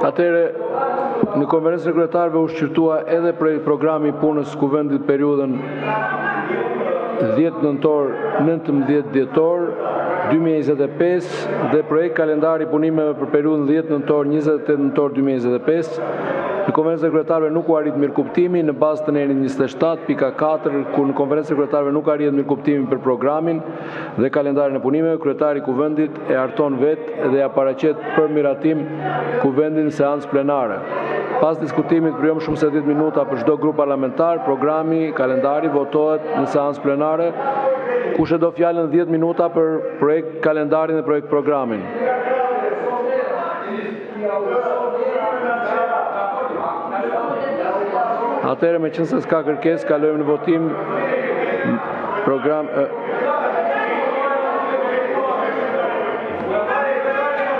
Atëre, në konferencën e kryetarëve u shqyrtua edhe programi i punës Kuvendit periudhën 10 nëntor-19 dhjetor 2025 dhe projekt kalendari punimeve për periudhën 10 nëntor-28 nëntor 2025. Në konferencën e kryetarëve nuk u arrit mirëkuptimi në bazë të nerit 27.4, ku në konferencën e kryetarëve nuk arrihet mirëkuptimi për programin dhe kalendarin e punimeve, kryetari i Kuvendit e harton vetë dhe ja paraqet për miratim Kuvendit në seancë plenare. Pas diskutimit për jo më shumë se 10 minuta për çdo grup parlamentar, programi, kalendari votohet në seancë plenare. Kush e do fjalën 10 minuta për projekt kalendarin dhe projekt programin? Atëherë, me qenë se s'ka kërkesë, kalojmë në votim program